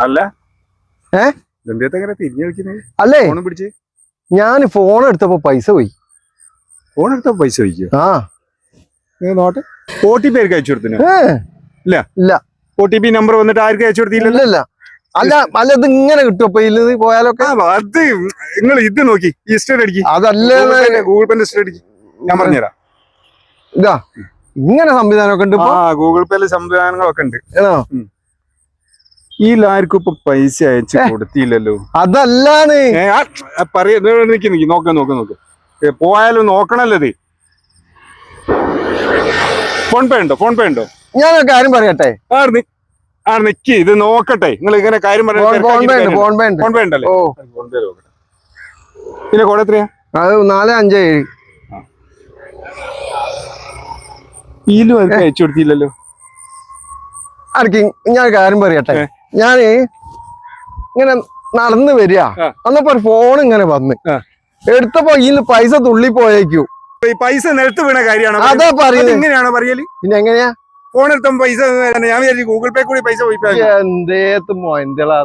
അല്ല അല്ലേ ഞാൻ ഫോൺ എടുത്തപ്പോ പൈസ പോയി. ഫോൺ എടുത്തപ്പോ പൈസ പോയിക്കോ? ആ നോട്ടെ. OTP ആർക്ക് അയച്ചു കൊടുത്തിനോ? ഇല്ല ഇല്ല. OTP നമ്പർ വന്നിട്ട് ആർക്കും അയച്ചു കൊടുത്തില്ല. അല്ല അല്ല ഇത് ഇങ്ങനെ കിട്ടും അപ്പൊ ഇത് പോയാലൊക്കെ? അത് നിങ്ങൾ ഇത് നോക്കി ഹിസ്റ്ററി അടിക്കി. അതല്ലേ ഗൂഗിൾ പേന്റെ ഹിസ്റ്ററി അടിക്കി. ഞാൻ പറഞ്ഞുതരാം. ഇതാ ഇങ്ങനെ സംവിധാനമൊക്കെ ഉണ്ട്. ഗൂഗിൾ പേയില് സംവിധാനങ്ങളൊക്കെ ഉണ്ട്. ഈ ആർക്കും ഇപ്പൊ പൈസ അയച്ചു കൊടുത്തില്ലല്ലോ. അതല്ലാന്ന് നോക്ക് പോയാലും നോക്കണല്ലോ. ഇത് ഫോൺ പേ ഉണ്ടോ? ഞാൻ കാര്യം പറയട്ടെ. നിക്ക് ഇത് നോക്കട്ടെ. നിങ്ങൾ ഇങ്ങനെ കാര്യം ഫോൺ പേ ഉണ്ടല്ലേ? പിന്നെ കോഡ് എത്രയാ? അത് 457. അയച്ചു കൊടുത്തില്ലല്ലോ. ഞാൻ കാര്യം പറയട്ടെ. ഞാന് ഇങ്ങനെ നടന്നു വരിക, അന്നപ്പോ ഒരു ഫോൺ ഇങ്ങനെ വന്ന് എടുത്തപ്പോ ഇതിൽ പൈസ തുള്ളി പോയേക്കൂ. പൈസ നിലത്ത് വീണ കാര്യമാണ്. അതാ പറയുന്നത്. ഇങ്ങനെയാണോ പറയല്? പിന്നെ എങ്ങനെയാ ഫോൺ എടുത്തപ്പോ പൈസ? ഞാൻ വിചാരിച്ചു ഗൂഗിൾ പേ കൂടി പൈസ പോയി. എന്തേത്തുമോ എന്തെല്ലാം